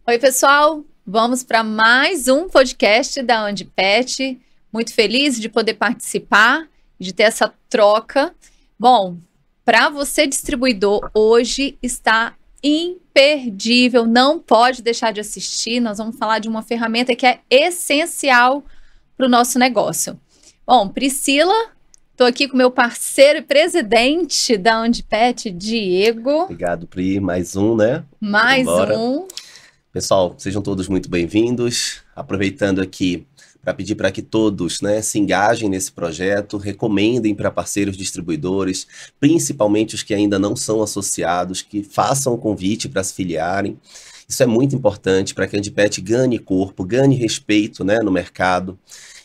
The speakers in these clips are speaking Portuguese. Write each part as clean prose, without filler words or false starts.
Oi, pessoal! Vamos para mais um podcast da Andipet. Muito feliz de poder participar, de ter essa troca. Bom, para você distribuidor, hoje está imperdível, não pode deixar de assistir. Nós vamos falar de uma ferramenta que é essencial para o nosso negócio. Bom, Priscila, estou aqui com meu parceiro e presidente da Andipet, Diego. Obrigado, Pri. Mais um, né? Mais Vambora. um. Pessoal, sejam todos muito bem-vindos. Aproveitando aqui para pedir para que todos, né, se engajem nesse projeto, recomendem para parceiros distribuidores, principalmente os que ainda não são associados, que façam o convite para se filiarem. Isso é muito importante para que a Andipet ganhe corpo, ganhe respeito, né, no mercado.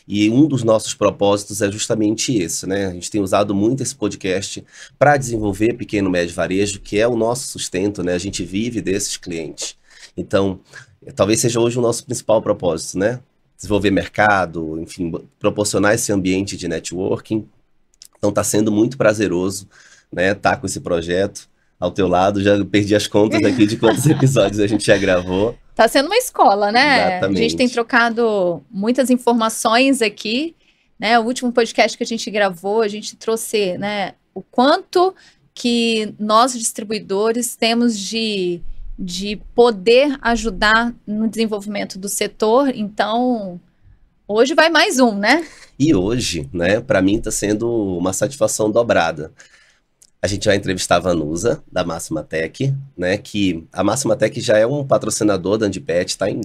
E um dos nossos propósitos é justamente esse, né? A gente tem usado muito esse podcast para desenvolver pequeno e médio varejo, que é o nosso sustento, né? A gente vive desses clientes. Então, talvez seja hoje o nosso principal propósito, né? Desenvolver mercado, enfim, proporcionar esse ambiente de networking. Então, está sendo muito prazeroso, né, estar com esse projeto ao teu lado. Já perdi as contas aqui de quantos episódios a gente já gravou. Tá sendo uma escola, né? Exatamente. A gente tem trocado muitas informações aqui, né? O último podcast que a gente gravou, a gente trouxe, né, o quanto que nós distribuidores temos de poder ajudar no desenvolvimento do setor. Então, hoje vai mais um, né? E hoje, né, para mim está sendo uma satisfação dobrada. A gente vai entrevistar a Vanusa, da Máxima Tech, né, que a Máxima Tech já é um patrocinador da Andipet, está em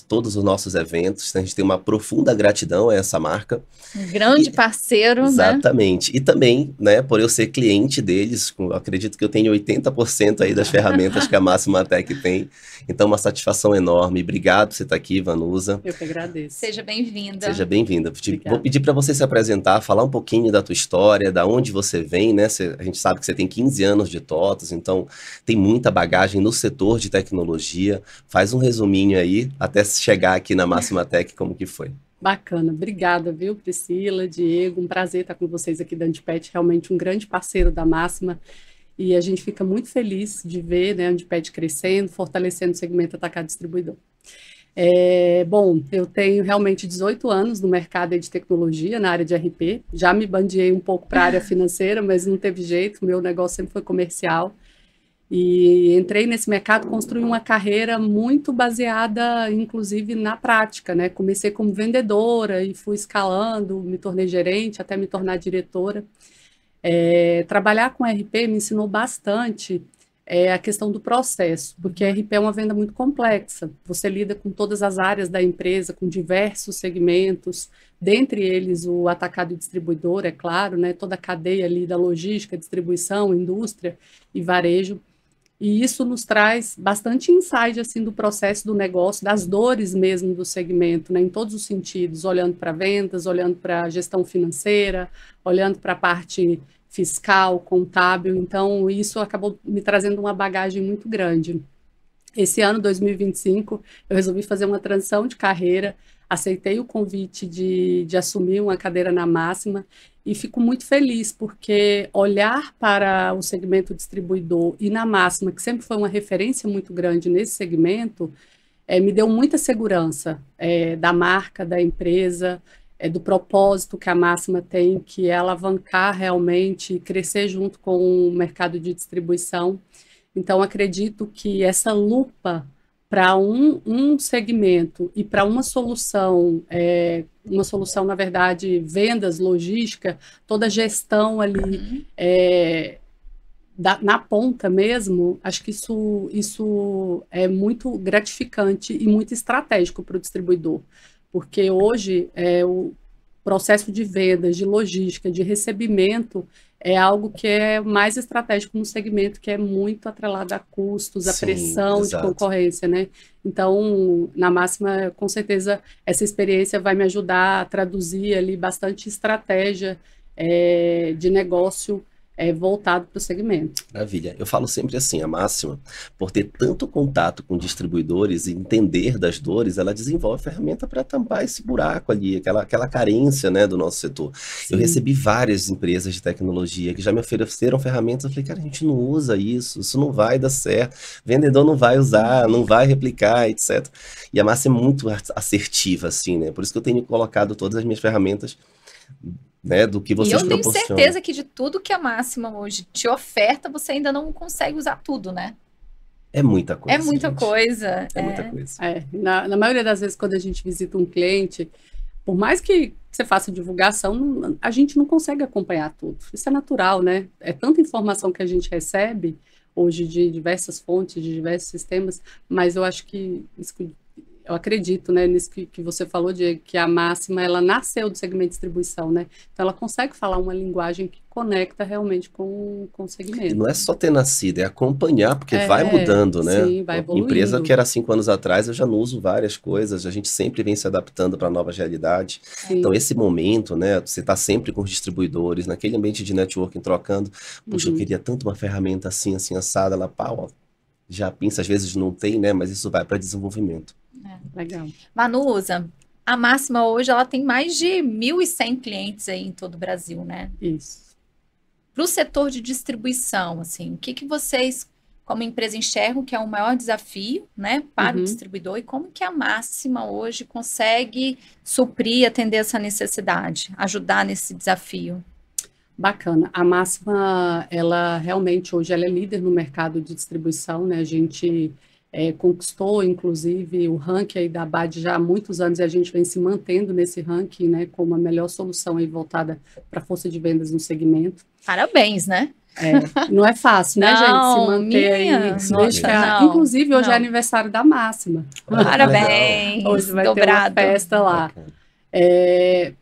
todos os nossos eventos, então a gente tem uma profunda gratidão a essa marca. Um grande parceiro, exatamente. Né? E também, né, por eu ser cliente deles, acredito que eu tenho 80% aí das ferramentas que a Máxima Tech tem, então uma satisfação enorme. Obrigado por você estar aqui, Vanusa. Eu que agradeço. Seja bem-vinda. Seja bem-vinda. Vou pedir para você se apresentar, falar um pouquinho da tua história, da onde você vem, né? A gente sabe que você tem 15 anos de TOTVS, então tem muita bagagem no setor de tecnologia. Faz um resuminho aí, até chegar aqui na Máxima Tech, como que foi. Bacana, obrigada, viu, Priscila, Diego, um prazer estar com vocês aqui da Andipet, realmente um grande parceiro da Máxima, e a gente fica muito feliz de ver, né, a Andipet crescendo, fortalecendo o segmento atacado distribuidor. Bom, eu tenho realmente 18 anos no mercado de tecnologia, na área de RP, já me bandiei um pouco para a área financeira, mas não teve jeito, meu negócio sempre foi comercial, e entrei nesse mercado, construí uma carreira muito baseada, inclusive, na prática, né? Comecei como vendedora e fui escalando, me tornei gerente, até me tornar diretora. Trabalhar com RP me ensinou bastante a questão do processo, porque RP é uma venda muito complexa. Você lida com todas as áreas da empresa, com diversos segmentos, dentre eles o atacado e distribuidor, é claro, né? Toda a cadeia ali da logística, distribuição, indústria e varejo. E isso nos traz bastante insight assim, do processo do negócio, das dores mesmo do segmento, né, em todos os sentidos, olhando para vendas, olhando para a gestão financeira, olhando para a parte fiscal, contábil. Então, isso acabou me trazendo uma bagagem muito grande. Esse ano, 2025, eu resolvi fazer uma transição de carreira, aceitei o convite de assumir uma cadeira na Máxima e fico muito feliz, porque olhar para o segmento distribuidor e na Máxima, que sempre foi uma referência muito grande nesse segmento, me deu muita segurança da marca, da empresa, do propósito que a Máxima tem, que é alavancar realmente e crescer junto com o mercado de distribuição. Então, acredito que essa lupa para um segmento e para uma solução, na verdade, vendas, logística, toda a gestão ali na ponta mesmo, acho que isso é muito gratificante e muito estratégico para o distribuidor, porque hoje o processo de vendas, de logística, de recebimento é algo que é mais estratégico no segmento, que é muito atrelado a custos, a pressão de concorrência, né? Então, na Máxima, com certeza, essa experiência vai me ajudar a traduzir ali bastante estratégia de negócio voltado para o segmento. Maravilha. Eu falo sempre assim, a Máxima, por ter tanto contato com distribuidores e entender das dores, ela desenvolve ferramenta para tampar esse buraco ali, aquela carência, né, do nosso setor. Sim. Eu recebi várias empresas de tecnologia que já me ofereceram ferramentas, eu falei, cara, a gente não usa isso não vai dar certo, vendedor não vai usar, não vai replicar, etc. E a Máxima é muito assertiva, assim, né? Por isso que eu tenho colocado todas as minhas ferramentas, né, do que vocês proporcionam. E eu tenho certeza que de tudo que a Máxima hoje te oferta, você ainda não consegue usar tudo, né? É muita coisa. É muita gente. coisa. É muita coisa. Na maioria das vezes, quando a gente visita um cliente, por mais que você faça divulgação, a gente não consegue acompanhar tudo. Isso é natural, né? É tanta informação que a gente recebe hoje de diversas fontes, de diversos sistemas, mas eu acho que eu acredito, né, nisso que você falou, de que a Máxima, ela nasceu do segmento de distribuição, né? Então, ela consegue falar uma linguagem que conecta realmente com o segmento. E não é só ter nascido, é acompanhar, porque vai mudando, né? Sim, vai evoluindo. Empresa que era 5 anos atrás, eu já não uso várias coisas, a gente sempre vem se adaptando para novas realidades. Sim. Então, esse momento, né, você está sempre com os distribuidores, naquele ambiente de networking, trocando, puxa, eu queria tanto uma ferramenta assim, assada, ela, pau, já pensa, às vezes não tem, né, mas isso vai para desenvolvimento. Legal. Manusa, a Máxima hoje, ela tem mais de 1.100 clientes aí em todo o Brasil, né? Isso. Para o setor de distribuição, assim, o que vocês, como empresa, enxergam que é o maior desafio, né, para o distribuidor, e como que a Máxima hoje consegue suprir, atender essa necessidade, ajudar nesse desafio? Bacana. A Máxima, ela realmente hoje ela é líder no mercado de distribuição, né? A gente conquistou, inclusive, o ranking aí da ABAD já há muitos anos, e a gente vem se mantendo nesse ranking, né, como a melhor solução aí voltada para a força de vendas no segmento. Parabéns, né? Não é fácil, né, gente, se manter aí. Inclusive, hoje é aniversário da Máxima. Parabéns! Hoje vai dobrado. ter uma festa lá.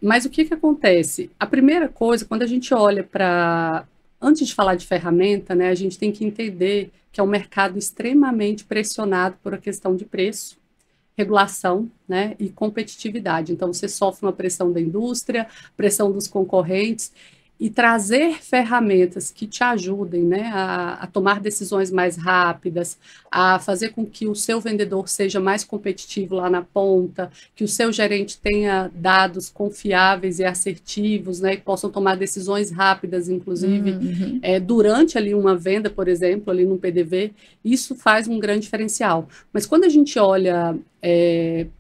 Mas o que acontece? A primeira coisa, quando a gente olha para... Antes de falar de ferramenta, né, a gente tem que entender que é um mercado extremamente pressionado por a questão de preço, regulação, né, e competitividade. Então, você sofre uma pressão da indústria, pressão dos concorrentes, e trazer ferramentas que te ajudem, né, a tomar decisões mais rápidas, a fazer com que o seu vendedor seja mais competitivo lá na ponta, que o seu gerente tenha dados confiáveis e assertivos, né, que possam tomar decisões rápidas, inclusive, durante ali uma venda, por exemplo, ali no PDV, isso faz um grande diferencial. Mas quando a gente olha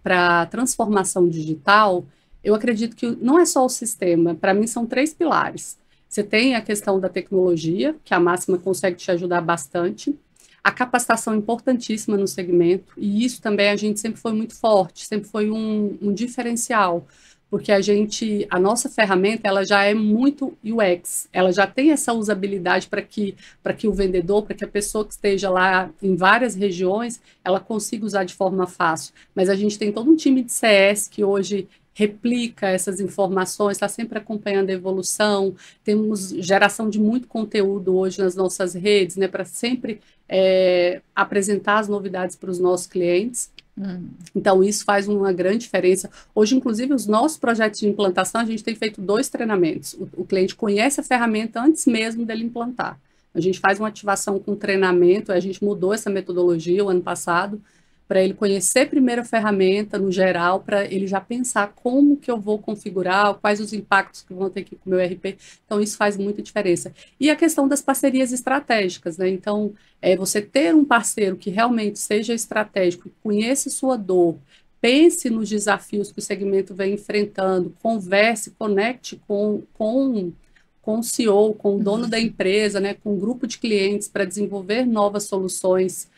para a transformação digital, eu acredito que não é só o sistema, para mim são 3 pilares. Você tem a questão da tecnologia, que a Máxima consegue te ajudar bastante, a capacitação importantíssima no segmento, e isso também a gente sempre foi muito forte, sempre foi um diferencial, porque a nossa ferramenta, ela já é muito UX, ela já tem essa usabilidade para que o vendedor, para que a pessoa que esteja lá em várias regiões, ela consiga usar de forma fácil. Mas a gente tem todo um time de CS que hoje replica essas informações, está sempre acompanhando a evolução, temos geração de muito conteúdo hoje nas nossas redes, né, para sempre apresentar as novidades para os nossos clientes. Então, isso faz uma grande diferença. Hoje, inclusive, os nossos projetos de implantação, a gente tem feito 2 treinamentos. O cliente conhece a ferramenta antes mesmo dele implantar. A gente faz uma ativação com treinamento, a gente mudou essa metodologia o ano passado, para ele conhecer primeiro a ferramenta no geral, para ele já pensar como que eu vou configurar, quais os impactos que vão ter aqui com o meu ERP. Então, isso faz muita diferença. E a questão das parcerias estratégicas, né? Então, você ter um parceiro que realmente seja estratégico, conheça sua dor, pense nos desafios que o segmento vem enfrentando, converse, conecte com o CEO, com o dono da empresa, né? Com um grupo de clientes para desenvolver novas soluções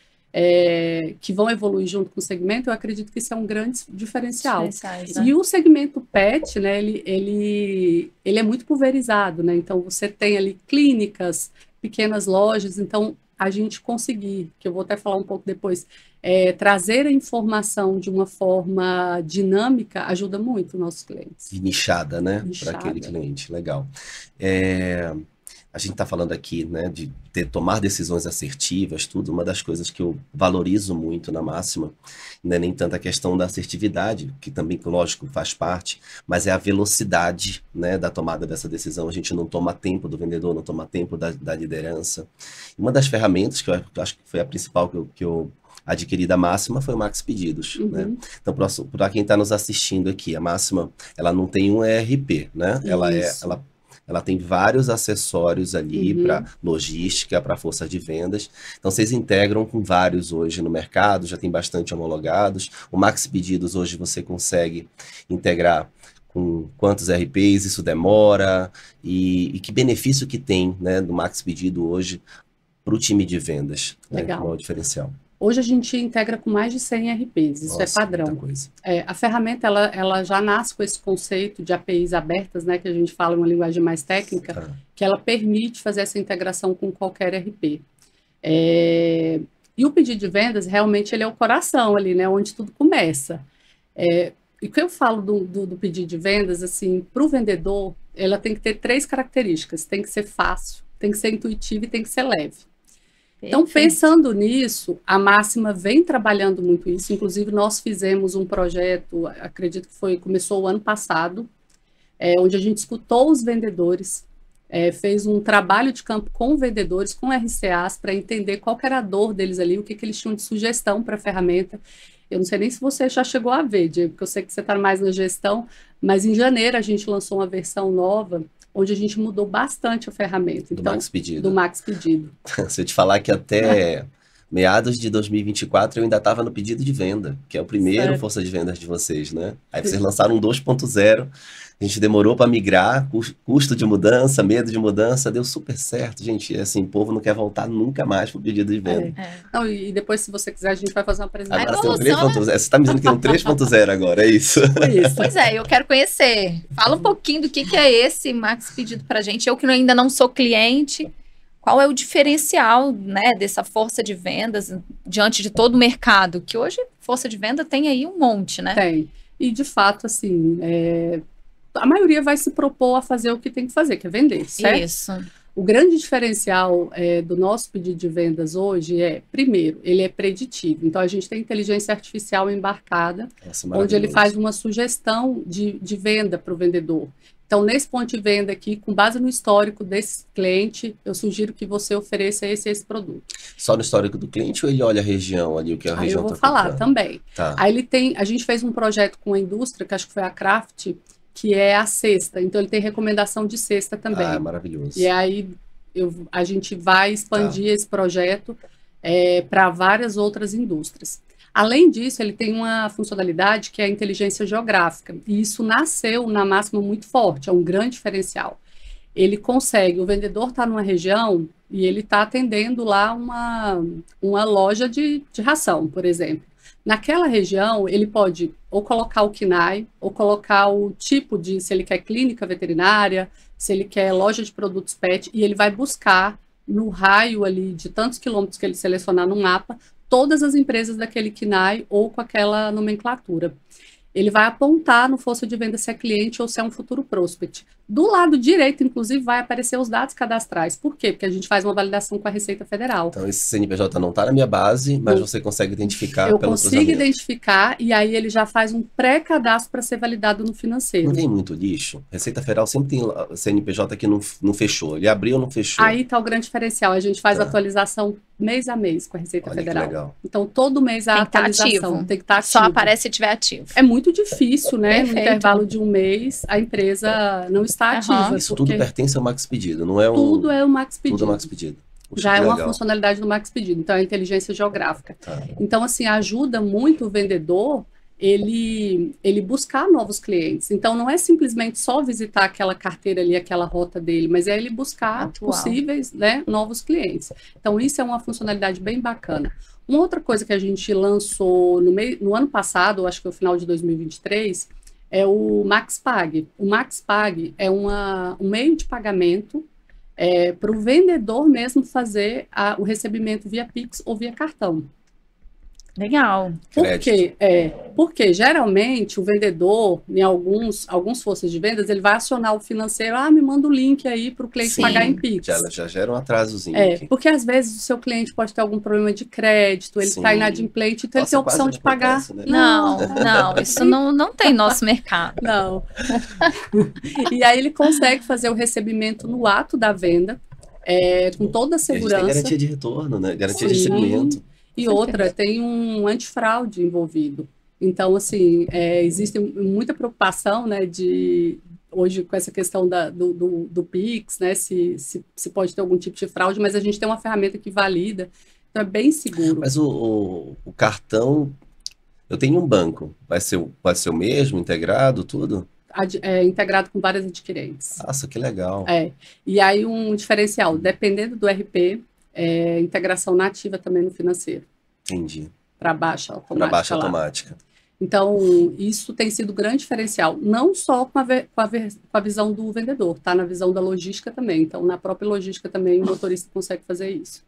que vão evoluir junto com o segmento. Eu acredito que isso é um grande diferencial. Né? E o segmento pet, né, ele é muito pulverizado, né? Então, você tem ali clínicas, pequenas lojas, então a gente conseguir, que eu vou até falar um pouco depois, trazer a informação de uma forma dinâmica ajuda muito os nossos clientes. E nichada, né? Para aquele cliente, legal. a gente está falando aqui, né, de tomar decisões assertivas, tudo. Uma das coisas que eu valorizo muito na Máxima, não é nem tanto a questão da assertividade, que também, lógico, faz parte, mas é a velocidade, né, da tomada dessa decisão. A gente não toma tempo do vendedor, não toma tempo da liderança. Uma das ferramentas que eu acho que foi a principal que eu adquiri da Máxima foi o Max Pedidos, né? Então, para quem está nos assistindo aqui, a Máxima, ela não tem um ERP, né? Ela tem vários acessórios ali para logística, para força de vendas. Então, vocês integram com vários hoje no mercado, já tem bastante homologados. O Max Pedidos, hoje, você consegue integrar com quantos RPs isso demora e que benefício que tem, né, do Max Pedido hoje para o time de vendas. Legal. Né? Qual é o diferencial? Hoje a gente integra com mais de 100 RPs, isso. Nossa, é padrão. A ferramenta ela já nasce com esse conceito de APIs abertas, né, que a gente fala em uma linguagem mais técnica, que ela permite fazer essa integração com qualquer RP. E o pedido de vendas, realmente, ele é o coração ali, né, onde tudo começa. E o que eu falo do pedido de vendas, assim, para o vendedor, ela tem que ter 3 características. Tem que ser fácil, tem que ser intuitivo e tem que ser leve. Então, pensando nisso, a Máxima vem trabalhando muito isso. Inclusive, nós fizemos um projeto, acredito que começou o ano passado, onde a gente escutou os vendedores, fez um trabalho de campo com vendedores, com RCAs, para entender qual que era a dor deles ali, o que eles tinham de sugestão para a ferramenta. Eu não sei nem se você já chegou a ver, Diego, porque eu sei que você está mais na gestão, mas em janeiro a gente lançou uma versão nova, onde a gente mudou bastante a ferramenta. Do Max Pedido. Do Max Pedido. Se eu te falar que até meados de 2024 eu ainda estava no pedido de venda, que é o primeiro força de vendas de vocês, né? Aí vocês lançaram um 2.0, a gente demorou para migrar, custo de mudança, medo de mudança, deu super certo, gente. Assim, o povo não quer voltar nunca mais para o pedido de venda. Não, e depois, se você quiser, a gente vai fazer uma apresentação. Agora tem um 3.0. Você está me dizendo que é um 3.0 agora, é isso? Pois é, eu quero conhecer. Fala um pouquinho do que é esse Max Pedido para a gente. Eu que ainda não sou cliente, qual é o diferencial, né, dessa força de vendas diante de todo o mercado? Que hoje, força de venda tem aí um monte, né? Tem. E, de fato, assim, a maioria vai se propor a fazer o que tem que fazer, que é vender, certo? Isso. O grande diferencial do nosso pedido de vendas hoje primeiro, ele é preditivo. Então, a gente tem inteligência artificial embarcada, onde ele faz uma sugestão de venda para o vendedor. Então, nesse ponto de venda aqui, com base no histórico desse cliente, eu sugiro que você ofereça esse produto. Só no histórico do cliente ou ele olha a região ali, o que a região está comprando? Eu vou falar também. Tá. Aí a gente fez um projeto com a indústria, que acho que foi a Kraft, que é a cesta. Então, ele tem recomendação de cesta também. Ah, maravilhoso. E aí, a gente vai expandir esse projeto para várias outras indústrias. Além disso, ele tem uma funcionalidade que é a inteligência geográfica. E isso nasceu na Máxima muito forte, é um grande diferencial. Ele consegue, o vendedor está numa região e ele está atendendo lá uma loja de ração, por exemplo. Naquela região, ele pode ou colocar o KNAI, ou colocar o tipo se ele quer clínica veterinária, se ele quer loja de produtos pet, e ele vai buscar no raio ali de tantos quilômetros que ele selecionar no mapa, todas as empresas daquele KNAI ou com aquela nomenclatura. Ele vai apontar no força de venda se é cliente ou se é um futuro prospect. Do lado direito, inclusive, vai aparecer os dados cadastrais. Por quê? Porque a gente faz uma validação com a Receita Federal. Então, esse CNPJ não está na minha base, mas você consegue identificar pelo cruzamento. Eu consigo identificar e aí ele já faz um pré-cadastro para ser validado no financeiro. Não tem muito lixo? Receita Federal sempre tem CNPJ que não fechou. Ele abriu ou não fechou. Aí está o grande diferencial. A gente faz atualização mês a mês com a Receita Federal. Que legal. Então, todo mês a atualização tem que estar ativo. Só aparece se estiver ativo. É muito difícil, né? No intervalo de um mês, a empresa não está ativa. Isso tudo pertence ao Max Pedido, não é Tudo é o Max Pedido. Tudo é o Max Pedido. Puxa, já é uma funcionalidade do Max Pedido, então é a inteligência geográfica. Então, assim, ajuda muito o vendedor ele buscar novos clientes. Então, não é simplesmente só visitar aquela carteira ali, aquela rota dele, mas é ele buscar possíveis, né, novos clientes. Então, isso é uma funcionalidade bem bacana. Uma outra coisa que a gente lançou no ano passado, acho que é o final de 2023, é o MaxPag. O MaxPag é um meio de pagamento para o vendedor mesmo fazer o recebimento via Pix ou via cartão. Legal. Porque geralmente o vendedor, em alguns forças de vendas, ele vai acionar o financeiro, me manda o link aí para o cliente Sim, pagar em Pix. Já gera um atrasozinho. Porque às vezes o seu cliente pode ter algum problema de crédito, ele está inadimplente, então ele tem a opção de pagar. Acontece, né? Não, isso não tem nosso mercado. Não. E aí ele consegue fazer o recebimento no ato da venda, com toda a segurança. E a gente tem garantia de retorno, né? Garantia de recebimento. E outra, tem um antifraude envolvido. Então, assim, existe muita preocupação, né, hoje com essa questão do Pix, né, se pode ter algum tipo de fraude, mas a gente tem uma ferramenta que valida, então é bem seguro. Mas o cartão, eu tenho um banco, vai ser o mesmo, integrado, tudo? Integrado com várias adquirentes. Nossa, que legal. E aí um diferencial, dependendo do RP, integração nativa também no financeiro. Entendi. Para baixa automática. Para baixa automática. Então, isso tem sido grande diferencial, não só com a visão do vendedor, está na visão da logística também. Então, na própria logística também, o motorista consegue fazer isso.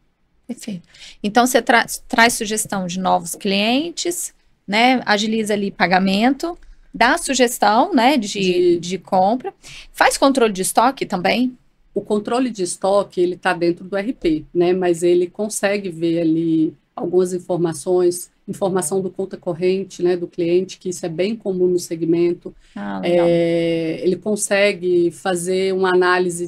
Perfeito. Então, você traz sugestão de novos clientes, né? Agiliza ali pagamento, dá sugestão, né, de compra. Faz controle de estoque também? O controle de estoque, ele está dentro do RP, né? Mas ele consegue ver ali algumas informação do conta corrente, né, do cliente, que isso é bem comum no segmento. Ele consegue fazer uma análise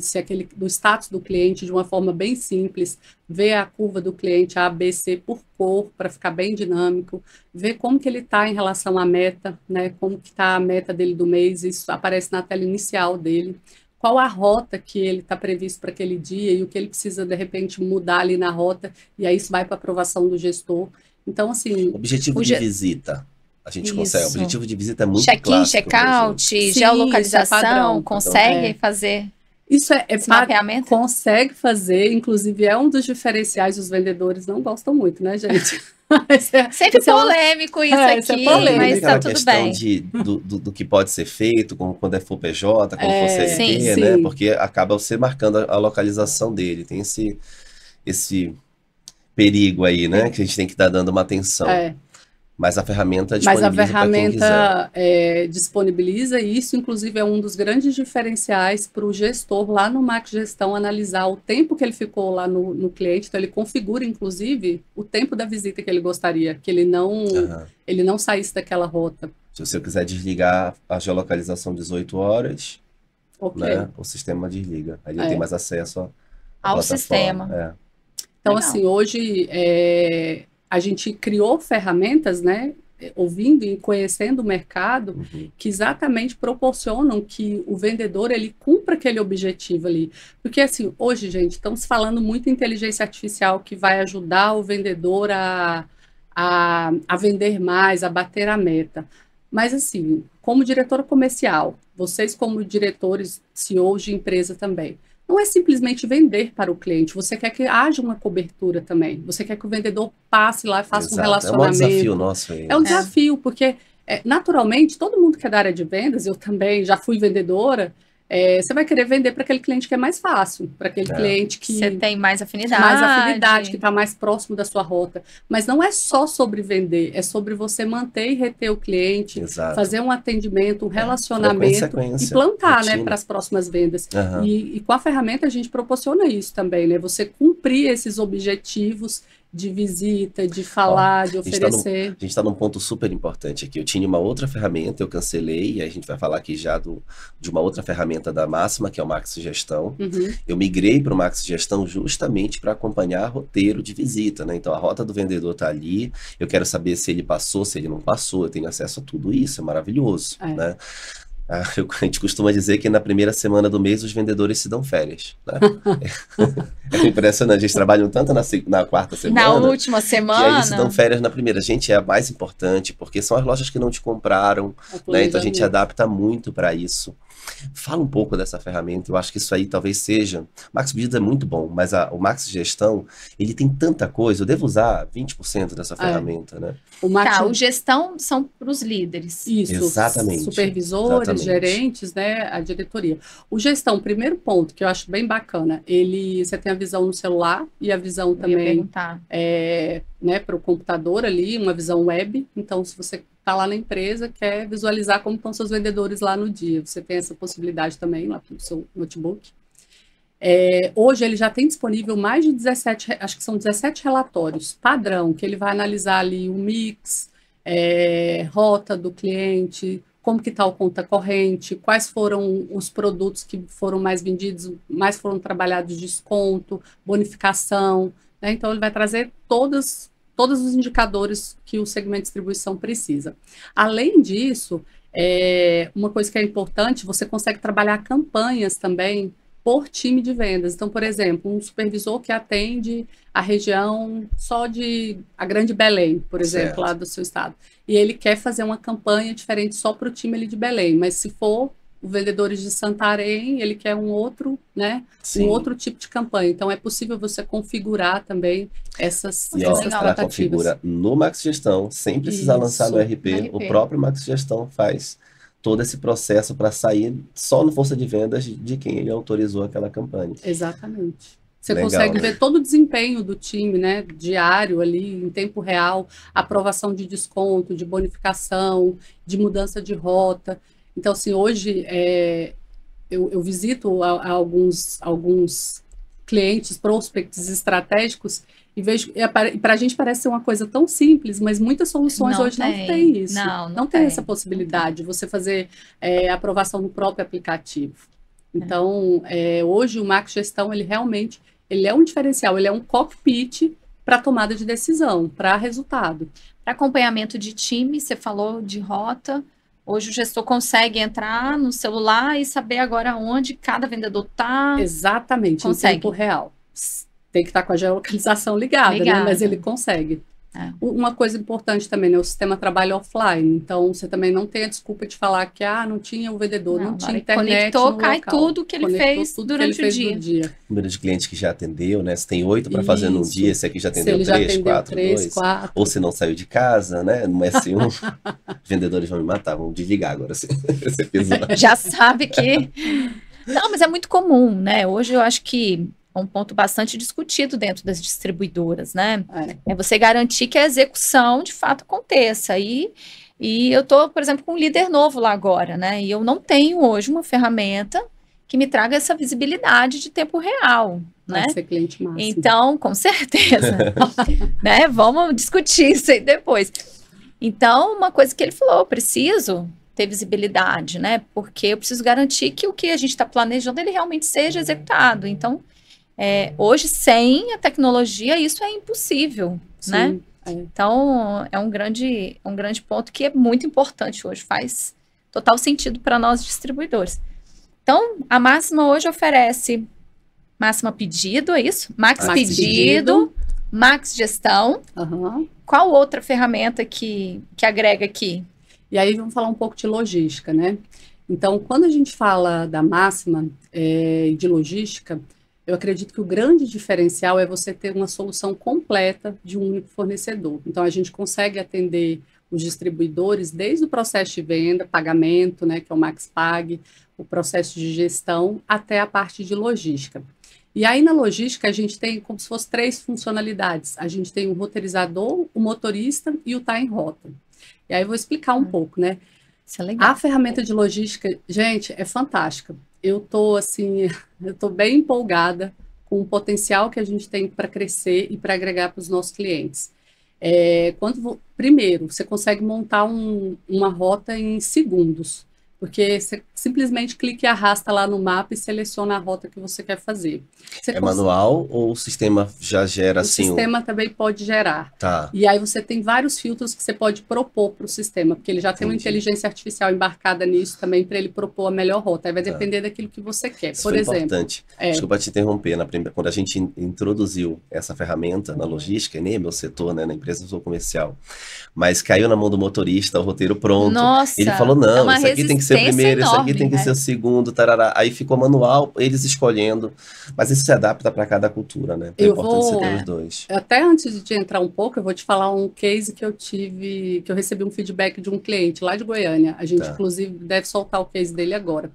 do status do cliente de uma forma bem simples, ver a curva do cliente A, B, C por cor, para ficar bem dinâmico, ver como que ele está em relação à meta, né, como que está a meta dele do mês, isso aparece na tela inicial dele. Qual a rota que ele está previsto para aquele dia e o que ele precisa, de repente, mudar ali na rota, e aí isso vai para aprovação do gestor. Então, assim... Objetivo de visita, a gente consegue. O objetivo de visita é muito check-in, check-out, geolocalização, consegue fazer isso esse mapeamento? Consegue fazer, inclusive é um dos diferenciais, os vendedores não gostam muito, né, gente? Sempre polêmico isso aqui, mas tá tudo bem. Do que pode ser feito, quando for PJ, quando for CLT, né? Porque acaba você marcando a localização dele. Tem esse perigo aí, né? Que a gente tem que estar dando uma atenção. Mas a ferramenta disponibiliza e isso, inclusive, é um dos grandes diferenciais para o gestor lá no Max Gestão analisar o tempo que ele ficou lá no cliente. Então, ele configura, inclusive, o tempo da visita que ele gostaria, que ele não saísse daquela rota. Se você quiser desligar a geolocalização 18 horas, né, o sistema desliga. Aí ele tem mais acesso ao sistema. Então, assim, hoje... a gente criou ferramentas, né, ouvindo e conhecendo o mercado, que exatamente proporcionam que o vendedor, ele cumpra aquele objetivo ali. Porque, assim, hoje, gente, estamos falando muito em inteligência artificial que vai ajudar o vendedor a vender mais, a bater a meta. Mas, assim, como diretora comercial, vocês como diretores, CEOs de empresa também, não é simplesmente vender para o cliente, você quer que haja uma cobertura também, você quer que o vendedor passe lá e faça um relacionamento. É um desafio nosso aí. É um desafio, porque naturalmente todo mundo que é da área de vendas, eu também já fui vendedora, você vai querer vender para aquele cliente que é mais fácil, para aquele cliente que... Você tem mais afinidade. Que está mais próximo da sua rota. Mas não é só sobre vender, é sobre você manter e reter o cliente, fazer um atendimento, um relacionamento e plantar, né, para as próximas vendas. E com a ferramenta a gente proporciona isso também, né? Você cumprir esses objetivos de visita, de falar, de oferecer. A gente está num ponto super importante aqui. Eu tinha uma outra ferramenta, eu cancelei, e a gente vai falar aqui já de uma outra ferramenta da Máxima, que é o Max Gestão. Eu migrei para o Max Gestão justamente para acompanhar roteiro de visita, né? Então a rota do vendedor está ali, eu quero saber se ele passou, se ele não passou, eu tenho acesso a tudo isso, é maravilhoso, né? A gente costuma dizer que na primeira semana do mês os vendedores se dão férias, né? É impressionante, eles trabalham tanto na quarta semana, na última semana, e aí eles se dão férias na primeira. Gente, é a mais importante, porque são as lojas que não te compraram, né? Então a gente adapta muito para isso. Fala um pouco dessa ferramenta, eu acho que isso aí talvez seja... O Max Pedidos é muito bom, mas o Max Gestão, ele tem tanta coisa, eu devo usar 20% dessa ferramenta, né? O Gestão são para os líderes. Isso, exatamente. Supervisores, Exatamente. gerentes, né, a diretoria. O gestão, primeiro ponto que eu acho bem bacana, você tem a visão no celular e a visão Eu ia também perguntar. né, para o computador ali, uma visão web. Então, se você está lá na empresa, quer visualizar como estão seus vendedores lá no dia, você tem essa possibilidade também lá no seu notebook. Hoje ele já tem disponível mais de 17, acho que são 17 relatórios padrão, que ele vai analisar ali o mix, rota do cliente, como que está o conta corrente, quais foram os produtos que foram mais vendidos, mais foram trabalhados de desconto, bonificação, né? Então ele vai trazer todos os indicadores que o segmento de distribuição precisa. Além disso, uma coisa que é importante, você consegue trabalhar campanhas também por time de vendas. Então, por exemplo, um supervisor que atende a região só de a Grande Belém, por exemplo, Certo. lá do seu estado. E ele quer fazer uma campanha diferente só para o time ali de Belém. Mas se for os vendedores de Santarém, ele quer um outro, né? Sim. Um outro tipo de campanha. Então, é possível você configurar também essas E ó, Legal. essas ela tratativas. configura no Max Gestão, sem precisar lançar no Isso, RP. no O RP. próprio Max Gestão faz todo esse processo para sair só no força de vendas de quem ele autorizou aquela campanha. Exatamente. Você Legal, consegue né? ver todo o desempenho do time, né, diário ali, em tempo real, aprovação de desconto, de bonificação, de mudança de rota. Então, assim, hoje eu visito alguns clientes, prospects estratégicos e vejo, e para a gente parece ser uma coisa tão simples, mas muitas soluções Não hoje não tem. têm isso. Não tem tem. essa possibilidade de você fazer aprovação no próprio aplicativo. Então, hoje o Max Gestão, ele realmente ele é um diferencial, ele é um cockpit para tomada de decisão, para resultado. Para acompanhamento de time, você falou de rota. Hoje o gestor consegue entrar no celular e saber agora onde cada vendedor está. Exatamente, Consegue. em tempo real. Tem que estar com a geolocalização ligada, né? Mas ele consegue. Uma coisa importante também, né? O sistema trabalha offline, então você também não tem a desculpa de falar que não tinha o vendedor, não tinha internet conectou, no cai local. tudo que ele fez tudo durante que ele o fez no dia. Número de clientes que já atendeu, né? Se tem 8 para fazer num Isso. dia, esse aqui já Se atendeu ele já 3, atendeu 4, 3, 2. 4. Ou se não saiu de casa, né? No S1, os vendedores vão me matar, vão desligar agora esse episódio. Já sabe que... Não, mas é muito comum, né? Hoje eu acho que é um ponto bastante discutido dentro das distribuidoras, né? É você garantir que a execução, de fato, aconteça. E eu estou, por exemplo, com um líder novo lá agora, né? E eu não tenho hoje uma ferramenta que me traga essa visibilidade de tempo real, né? Vai ser cliente máximo. Então, com certeza, né? Vamos discutir isso aí depois. Então, uma coisa que ele falou, eu preciso ter visibilidade, né? Porque eu preciso garantir que o que a gente está planejando, ele realmente seja executado. Então, hoje, sem a tecnologia, isso é impossível, Sim, né? Então, é um grande ponto que é muito importante hoje, faz total sentido para nós distribuidores. Então, a Máxima hoje oferece Máxima Pedido, é isso? Max Pedido, Max Gestão. Uhum. Qual outra ferramenta que agrega aqui? E aí vamos falar um pouco de logística, né? Então, quando a gente fala da Máxima de logística, eu acredito que o grande diferencial é você ter uma solução completa de um único fornecedor. Então, a gente consegue atender os distribuidores desde o processo de venda, pagamento, né, que é o MaxPag, o processo de gestão, até a parte de logística. E aí, na logística, a gente tem como se fosse 3 funcionalidades. A gente tem o roteirizador, o motorista e o tá em rota. E aí, eu vou explicar um pouco, né? Isso é legal. A ferramenta de logística, gente, é fantástica. Eu tô bem empolgada com o potencial que a gente tem para crescer e para agregar para os nossos clientes. Primeiro, você consegue montar uma rota em segundos, porque você simplesmente clica e arrasta lá no mapa e seleciona a rota que você quer fazer. Manual ou o sistema já gera assim? O sistema também pode gerar. Tá. E aí você tem vários filtros que você pode propor para o sistema, porque ele já tem uma inteligência artificial embarcada nisso também para ele propor a melhor rota. Aí vai depender daquilo que você quer. Isso por foi exemplo. Importante. Desculpa te interromper. Quando a gente introduziu essa ferramenta na logística, nem é meu setor, né? Na empresa eu sou comercial. Mas caiu na mão do motorista, o roteiro pronto. Nossa, ele falou, não, isso aqui tem que ser ser o primeiro, esse aqui tem que né? ser o segundo, tarará. Aí ficou manual, eles escolhendo. Mas isso se adapta para cada cultura, né? É importante você ter os dois. Até antes de entrar um pouco, eu vou te falar um case que eu tive, que eu recebi um feedback de um cliente lá de Goiânia. A gente, inclusive, deve soltar o case dele agora.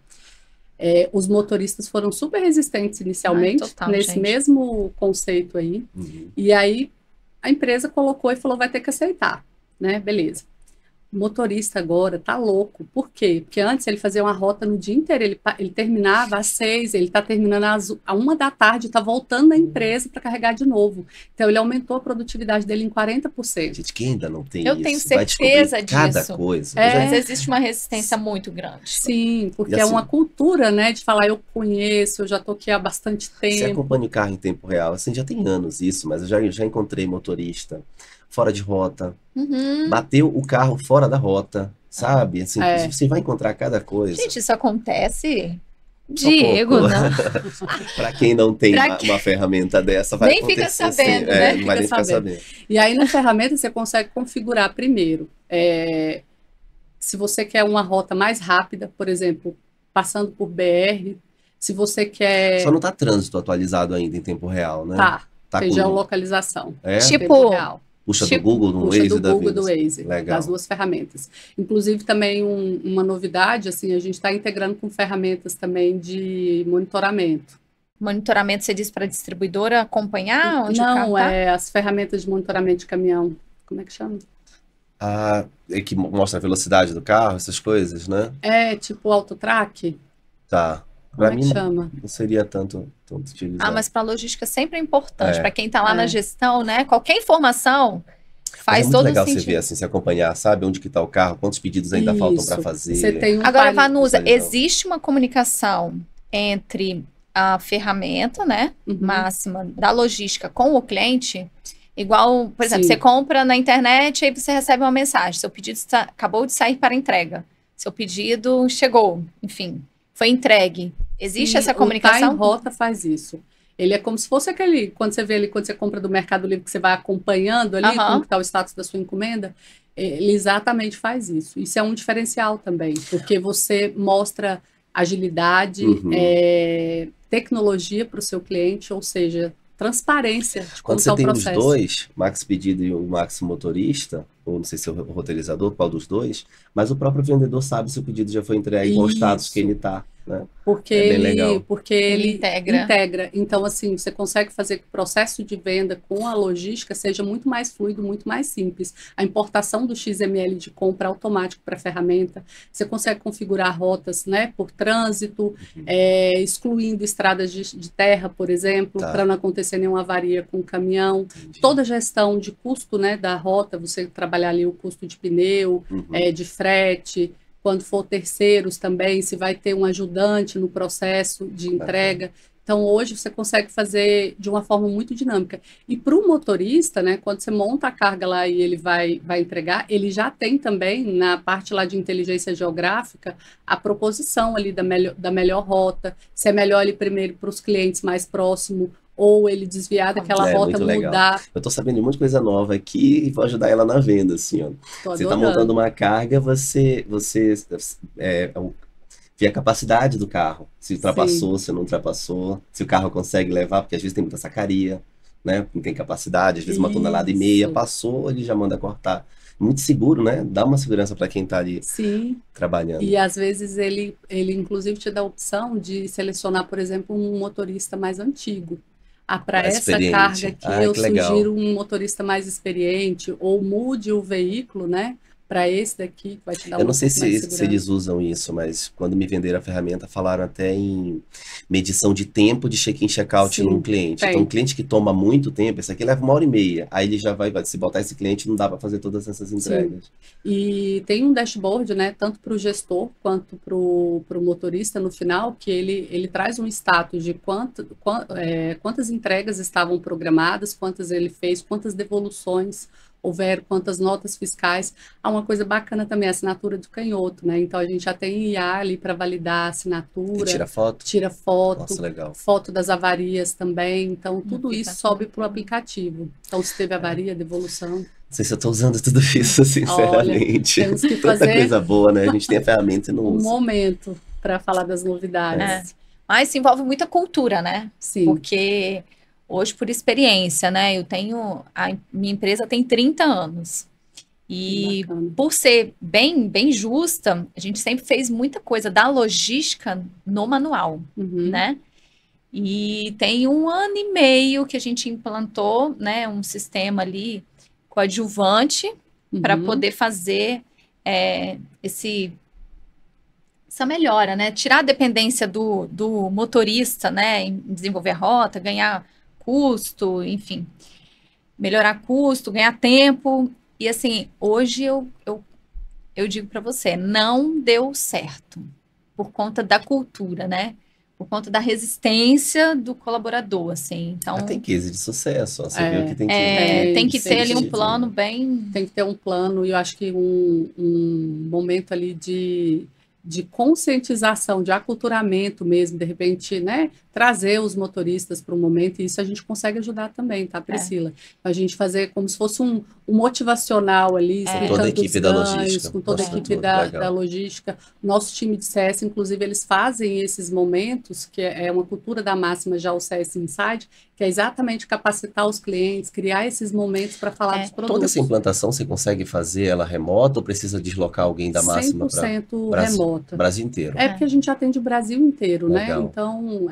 Os motoristas foram super resistentes inicialmente, nesse mesmo conceito aí. E aí a empresa colocou e falou, vai ter que aceitar, né? Beleza. O motorista agora tá louco. Por quê? Porque antes ele fazia uma rota no dia inteiro, ele terminava às 6, ele tá terminando às 1 da tarde, tá voltando na empresa para carregar de novo. Então ele aumentou a produtividade dele em 40%. Gente, quem ainda não tem eu isso? Tenho certeza disso. Cada coisa. Mas existe uma resistência muito grande. Sim, porque assim, é uma cultura, né, de falar, eu conheço, eu já tô aqui há bastante tempo. Você acompanha o carro em tempo real, assim, já tem anos isso, mas eu já encontrei motorista fora de rota, bateu o carro fora da rota, sabe? Assim, você vai encontrar cada coisa. Gente, isso acontece, Diego, não? Para quem não tem uma ferramenta dessa, vai acontecer. Nem fica sabendo, né? Não vai nem ficar sabendo. E aí na ferramenta você consegue configurar primeiro. Se você quer uma rota mais rápida, por exemplo, passando por BR, se você quer... Só não tá trânsito atualizado ainda em tempo real, né? Tá com geolocalização. Tipo... Puxa do Google, do Waze da vida. Do Waze, das duas ferramentas. Inclusive, também uma novidade, assim, a gente está integrando com ferramentas também de monitoramento. Monitoramento, você diz para a distribuidora acompanhar onde Não, o carro tá? As ferramentas de monitoramento de caminhão. Como é que chama? É que mostra a velocidade do carro, essas coisas, né? Tipo Autotrack. Tá. Para mim, chama? Não seria tanto utilizado. Mas para a logística sempre é importante. Para quem está lá na gestão, né? Qualquer informação faz todo sentido. É muito legal você ver, assim, se acompanhar, sabe? Onde que está o carro, quantos pedidos ainda faltam para fazer. Você tem Agora, Vanusa, existe uma comunicação entre a ferramenta, né? Máxima da logística com o cliente? Igual, por exemplo, você compra na internet e aí você recebe uma mensagem. Seu pedido acabou de sair para entrega. Seu pedido chegou, enfim, foi entregue. Existe essa comunicação? O Time Rota faz isso. Ele é como se fosse aquele, quando você vê ali, quando você compra do Mercado Livre, que você vai acompanhando ali, como está o status da sua encomenda, ele exatamente faz isso. Isso é um diferencial também, porque você mostra agilidade, tecnologia para o seu cliente, ou seja, transparência de como está o processo. Quando você tem os dois, Max Pedido e o Max Motorista, ou não sei se é o roteirizador, qual dos dois, mas o próprio vendedor sabe se o pedido já foi entregue, qual o status que ele está, né? Porque ele integra. Então, assim, você consegue fazer que o processo de venda com a logística seja muito mais fluido, muito mais simples. A importação do XML de compra automático para a ferramenta, você consegue configurar rotas, né, por trânsito, excluindo estradas de terra, por exemplo, para não acontecer nenhuma avaria com o caminhão. Toda a gestão de custo, né, da rota, você trabalhar ali o custo de pneu, de frete. Quando for terceiros também, se vai ter um ajudante no processo de entrega. Então, hoje você consegue fazer de uma forma muito dinâmica. E para o motorista, né, quando você monta a carga lá e ele vai entregar, ele já tem também, na parte lá de inteligência geográfica, a proposição ali da melhor rota, se é melhor ele primeiro para os clientes mais próximos, ou ele desviar daquela rota, mudar. Eu tô sabendo de muita coisa nova aqui e vou ajudar ela na venda, assim, ó. Você tá montando uma carga, você vê a capacidade do carro. Se ultrapassou, se não ultrapassou, se o carro consegue levar, porque às vezes tem muita sacaria, né? Não tem capacidade, às vezes 1,5 toneladas, passou, ele já manda cortar. Muito seguro, né? Dá uma segurança para quem está ali trabalhando. E às vezes ele inclusive te dá a opção de selecionar, por exemplo, um motorista mais antigo. Para essa carga aqui, eu sugiro um motorista mais experiente, ou mude o veículo, né? Para esse daqui, que vai te dar Eu não sei se eles usam isso, mas quando me venderam a ferramenta, falaram até em medição de tempo de check-in e check-out num cliente. Então, um cliente que toma muito tempo, esse aqui leva 1h30, aí ele já vai, se botar esse cliente, não dá para fazer todas essas entregas. E tem um dashboard, né, tanto para o gestor quanto para o motorista no final, que ele traz um status de quantas entregas estavam programadas, quantas ele fez, quantas devoluções houver, quantas notas fiscais. Uma coisa bacana também, a assinatura do canhoto, né? Então a gente já tem IA ali para validar a assinatura. E tira foto? Tira foto. Nossa, legal. Foto das avarias também. Então tudo isso sobe para o aplicativo. Então se teve avaria, devolução. sei se eu tô usando tudo isso, sinceramente. Olha, temos que Tanta fazer coisa boa, né? A gente tem a ferramenta e não um usa. momento para falar das novidades. Mas se envolve muita cultura, né? Sim. Porque hoje, por experiência, né? Minha empresa tem 30 anos. E Bacana. por ser bem justa, a gente sempre fez muita coisa da logística no manual, Uhum. né? E tem 1 ano e meio que a gente implantou, né, um sistema ali coadjuvante para Uhum. poder fazer essa melhora, né? Tirar a dependência do motorista, né? Em desenvolver a rota, ganhar custo, enfim. Melhorar custo, ganhar tempo. E assim, hoje eu digo para você, não deu certo. Por conta da cultura, né? Por conta da resistência do colaborador, assim. Então, Tem case de sucesso, ó. Você viu que tem que... tem que ter ali um sentido, plano né? bem... Tem que ter um plano e eu acho que um momento ali de conscientização, de aculturamento mesmo, de repente, né, trazer os motoristas para o momento, e isso a gente consegue ajudar também, tá, Priscila? A gente fazer como se fosse um motivacional ali, Com explicando toda a os equipe da ganhos, logística. com toda a Nossa, equipe tudo, da legal. logística. Nosso time de CS, inclusive, eles fazem esses momentos, que é uma cultura da máxima já o CS Inside, que é exatamente capacitar os clientes, criar esses momentos para falar dos produtos. Toda essa implantação você consegue fazer ela remota ou precisa deslocar alguém da máxima para 100% Brasil? remota. Brasil inteiro. É porque a gente atende o Brasil inteiro, Legal. né? Então,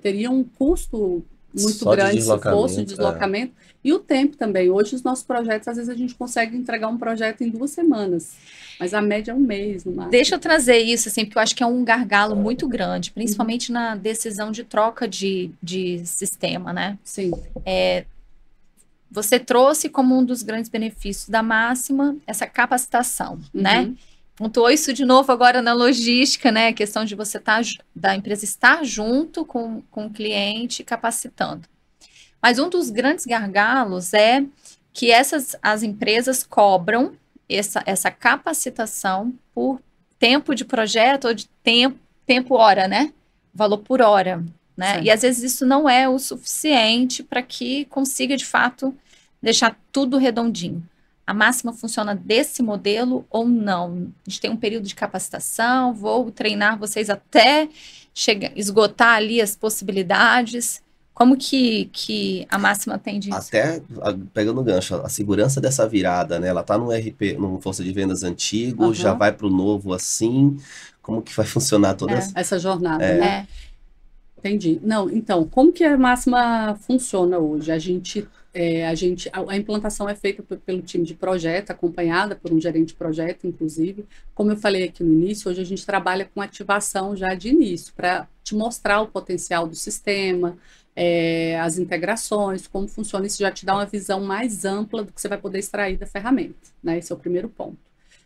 teria um custo muito Só de grande se deslocamento, fosse o deslocamento. E o tempo também. Hoje, os nossos projetos, às vezes a gente consegue entregar um projeto em 2 semanas. Mas a média é 1 mês, no máximo. Deixa eu trazer isso, assim, porque eu acho que é um gargalo muito grande, principalmente na decisão de troca de sistema, né? Sim. Você trouxe como um dos grandes benefícios da máxima essa capacitação, né? Pontuou isso de novo agora na logística, né? A questão de você da empresa estar junto com o cliente capacitando. Mas um dos grandes gargalos é que as empresas cobram essa capacitação por tempo de projeto ou de tempo hora, né? Valor por hora, né? Certo. E às vezes isso não é o suficiente para que consiga, de fato, deixar tudo redondinho. A máxima funciona desse modelo ou não? A gente tem um período de capacitação, vou treinar vocês até esgotar ali as possibilidades. Como que a máxima tem disso? Até, pegando o gancho, a segurança dessa virada, né? Ela tá no RP, num Força de Vendas antigo, já vai para o novo assim. Como que vai funcionar toda essa jornada, né? Entendi. Não, então, como que a máxima funciona hoje? A implantação é feita pelo time de projeto, acompanhada por um gerente de projeto, inclusive. Como eu falei aqui no início, hoje a gente trabalha com ativação já de início, para te mostrar o potencial do sistema, as integrações, como funciona. Isso já te dá uma visão mais ampla do que você vai poder extrair da ferramenta, né? Esse é o primeiro ponto.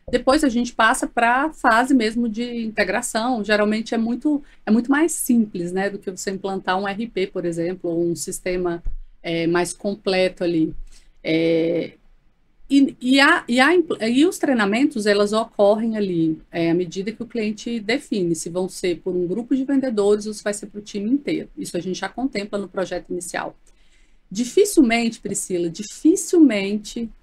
Depois a gente passa para a fase mesmo de integração. Geralmente é muito mais simples, né, do que você implantar um RP, por exemplo, ou um sistema mais completo ali. E os treinamentos, elas ocorrem ali à medida que o cliente define, se vão ser por um grupo de vendedores ou se vai ser para o time inteiro. Isso a gente já contempla no projeto inicial. Dificilmente, Priscila,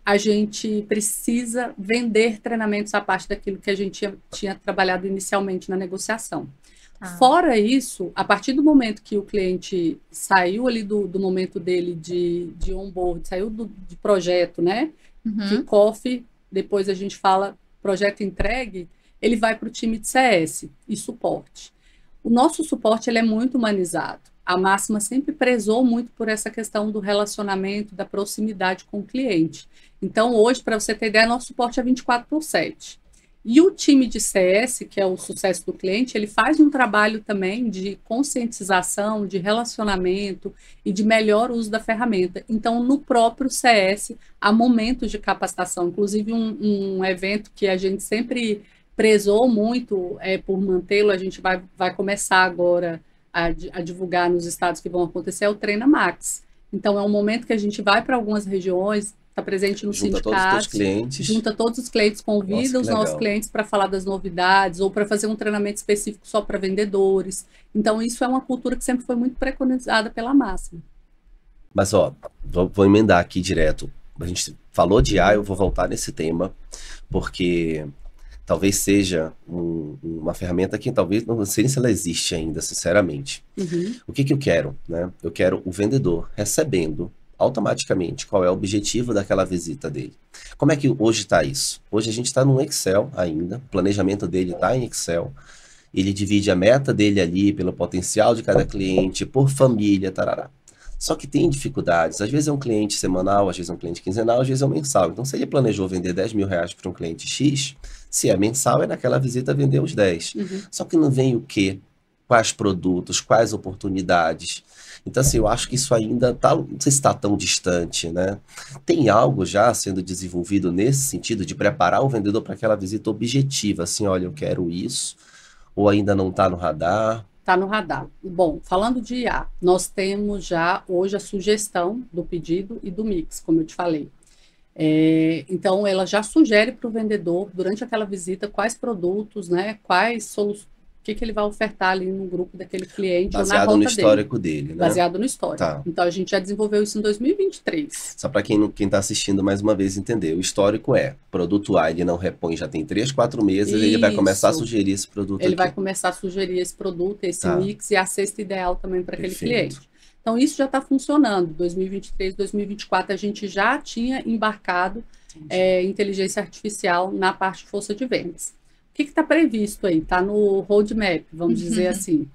a gente precisa vender treinamentos à parte daquilo que a gente tinha trabalhado inicialmente na negociação. Fora isso, a partir do momento que o cliente saiu ali do momento dele de onboard, saiu de projeto, né? Kickoff, depois a gente fala projeto entregue, ele vai para o time de CS e suporte. O nosso suporte ele é muito humanizado. A máxima sempre prezou muito por essa questão do relacionamento, da proximidade com o cliente. Então, hoje, para você ter ideia, nosso suporte é 24/7. E o time de CS, que é o sucesso do cliente, ele faz um trabalho também de conscientização, de relacionamento e de melhor uso da ferramenta. Então, no próprio CS, há momentos de capacitação. Inclusive, um evento que a gente sempre prezou muito por mantê-lo, a gente vai começar agora a divulgar nos estados que vão acontecer, é o Treina Max. Então, é um momento que a gente vai para algumas regiões, está presente no sindicato, junta todos os clientes, convida os nossos clientes para falar das novidades ou para fazer um treinamento específico só para vendedores. Então, isso é uma cultura que sempre foi muito preconizada pela máxima. Mas, ó, vou emendar aqui direto. a gente falou de IA, eu vou voltar nesse tema, porque talvez seja uma ferramenta que talvez não sei se ela existe ainda, sinceramente. O que eu quero, né? Eu quero o vendedor recebendo automaticamente qual é o objetivo daquela visita dele. Como é que hoje está isso? Hoje a gente está no Excel ainda, o planejamento dele está em Excel, ele divide a meta dele ali pelo potencial de cada cliente, por família, tarará. Só que tem dificuldades, às vezes é um cliente semanal, às vezes é um cliente quinzenal, às vezes é um mensal. Então se ele planejou vender 10 mil reais para um cliente X, se é mensal, é naquela visita vender os 10. Só que não vem o quê? Quais produtos, quais oportunidades. Então, assim, eu acho que isso ainda tá, não sei se está tão distante, né? Tem algo já sendo desenvolvido nesse sentido de preparar o vendedor para aquela visita objetiva, assim, olha, eu quero isso, ou ainda não está no radar? Está no radar. Bom, falando de IA, nós temos já hoje a sugestão do pedido e do mix, como eu te falei. Então, ela já sugere para o vendedor, durante aquela visita, quais produtos, né, quais soluções, o que ele vai ofertar ali no grupo daquele cliente ou na Baseado rota no histórico dele, né? Baseado no histórico. Tá. Então, a gente já desenvolveu isso em 2023. Só para quem está assistindo mais uma vez entender, o histórico é, produto A ele não repõe já tem 3, 4 meses, ele vai começar a sugerir esse produto Ele aqui. vai começar a sugerir esse produto, esse mix e a cesta ideal também para aquele cliente. Então, isso já está funcionando. 2023, 2024, a gente já tinha embarcado inteligência artificial na parte de força de vendas. O que está previsto aí? Está no roadmap, vamos dizer assim.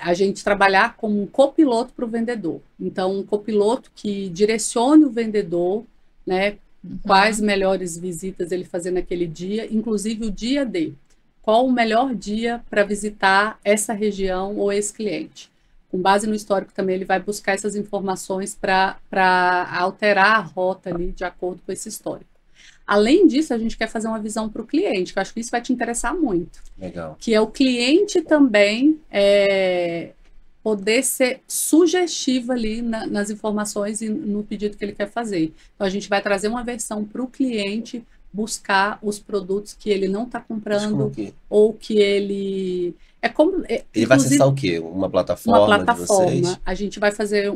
A gente trabalhar como um copiloto para o vendedor. Então, um copiloto que direcione o vendedor, né? Quais melhores visitas ele fazer naquele dia, inclusive o dia D. Qual o melhor dia para visitar essa região ou esse cliente? Com base no histórico também, ele vai buscar essas informações para alterar a rota ali de acordo com esse histórico. Além disso, a gente quer fazer uma visão para o cliente, que eu acho que isso vai te interessar muito. Legal. Que é o cliente também poder ser sugestivo ali nas informações e no pedido que ele quer fazer. Então, a gente vai trazer uma versão para o cliente buscar os produtos que ele não está comprando ou que ele... Ele vai acessar o quê? Uma plataforma de vocês? A gente vai fazer,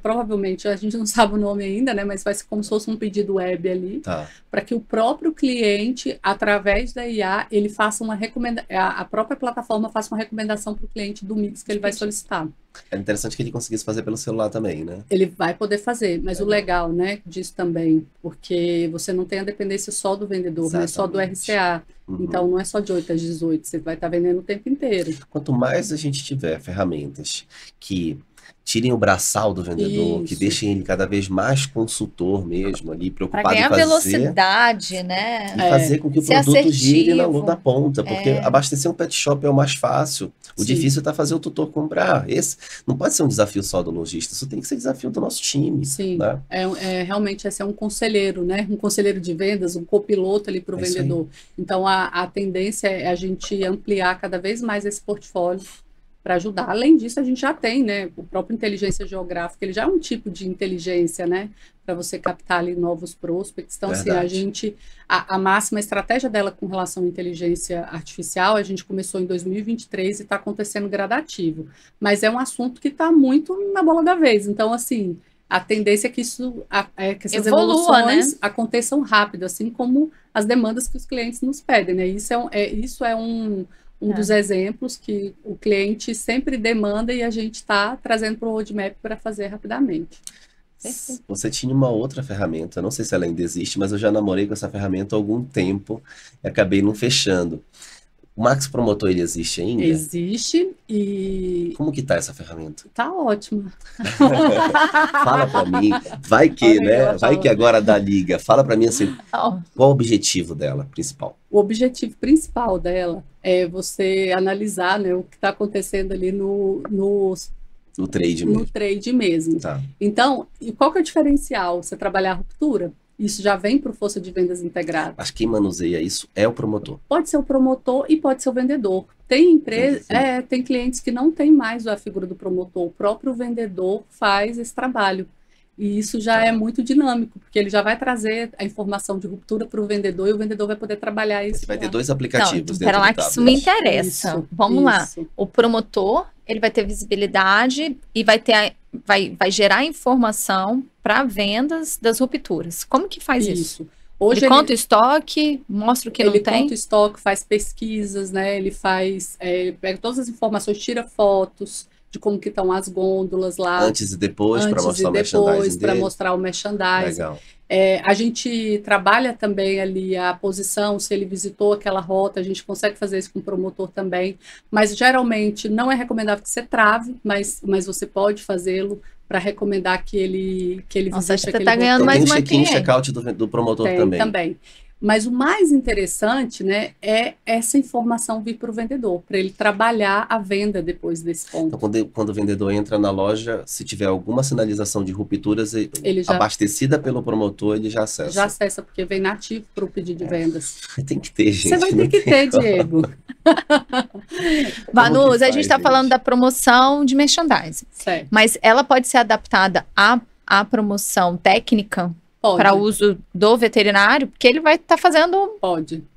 provavelmente, a gente não sabe o nome ainda, né? Mas vai ser como se fosse um pedido web ali, para que o próprio cliente, através da IA, ele faça uma recomendação, a própria plataforma faça uma recomendação para o cliente do mix que ele vai solicitar. É interessante que ele conseguisse fazer pelo celular também, né? Ele vai poder fazer, mas o legal, né, disso também, porque você não tem a dependência só do vendedor, né, só do RCA. Então, não é só de 8 às 18, você vai estar vendendo o tempo inteiro. Quanto mais a gente tiver ferramentas que tirem o braçal do vendedor, que deixem ele cada vez mais consultor mesmo ali, preocupado em fazer... Para ganhar velocidade, né? E fazer com que o produto gire na ponta, porque abastecer um pet shop é o mais fácil. O difícil é fazer o tutor comprar. Esse não pode ser um desafio só do lojista, isso tem que ser desafio do nosso time. Sim, né? Realmente esse é um conselheiro, né? Um conselheiro de vendas, um copiloto ali para o vendedor. Então, a tendência é a gente ampliar cada vez mais esse portfólio para ajudar. Além disso, a gente já tem, né, o próprio inteligência geográfica, ele já é um tipo de inteligência, né, para você captar ali novos prospects. Então, assim, a máxima estratégia dela com relação à inteligência artificial, a gente começou em 2023 e está acontecendo gradativo. Mas é um assunto que está muito na bola da vez. Então, assim, a tendência é que que essas evoluções aconteçam rápido, assim como as demandas que os clientes nos pedem, né? Isso é um dos exemplos que o cliente sempre demanda e a gente está trazendo para o roadmap para fazer rapidamente. Você tinha uma outra ferramenta, não sei se ela ainda existe, mas eu já namorei com essa ferramenta há algum tempo e acabei não fechando. O Max Promotor, ele existe ainda? Existe e... Como que tá essa ferramenta? Tá ótimo. Fala pra mim, vai que, né? Vai que agora dá liga. Fala pra mim assim, qual o objetivo dela, principal? O objetivo principal dela é você analisar, né, o que está acontecendo ali no trade mesmo. No trade mesmo. Então, e qual que é o diferencial? Você trabalhar a ruptura? Isso já vem para o força de vendas integrado. Mas quem manuseia isso é o promotor. Pode ser o promotor e pode ser o vendedor. Tem tem clientes que não tem mais a figura do promotor. O próprio vendedor faz esse trabalho. E isso já é muito dinâmico, porque ele já vai trazer a informação de ruptura para o vendedor e o vendedor vai poder trabalhar isso. Você vai ter dois aplicativos. Espera lá que isso me interessa. Vamos lá. O promotor, ele vai ter visibilidade e vai vai gerar informação para vendas das rupturas. Como que faz isso? Hoje ele conta o estoque, mostra o que não tem? Ele conta o estoque, faz pesquisas, né? Ele pega todas as informações, tira fotos de como que estão as gôndolas lá. Antes e depois, para mostrar o merchandising para mostrar o merchandising. Legal. A gente trabalha também ali a posição, se ele visitou aquela rota, a gente consegue fazer isso com o promotor também, mas geralmente não é recomendável que você trave, mas você pode fazê-lo para recomendar que ele Nossa, visite você está ganhando mais uma check-in e check-out do promotor também. Mas o mais interessante, né, é essa informação vir para o vendedor, para ele trabalhar a venda depois desse ponto. Então, quando o vendedor entra na loja, se tiver alguma sinalização de rupturas ele já, abastecida pelo promotor, ele já acessa. Já acessa, porque vem nativo para o pedido de vendas. Tem que ter, gente. Você vai ter que ter, Diego. Vanus, a gente está falando da promoção de merchandising. Certo. Mas ela pode ser adaptada à promoção técnica? Para uso do veterinário, porque ele vai estar fazendo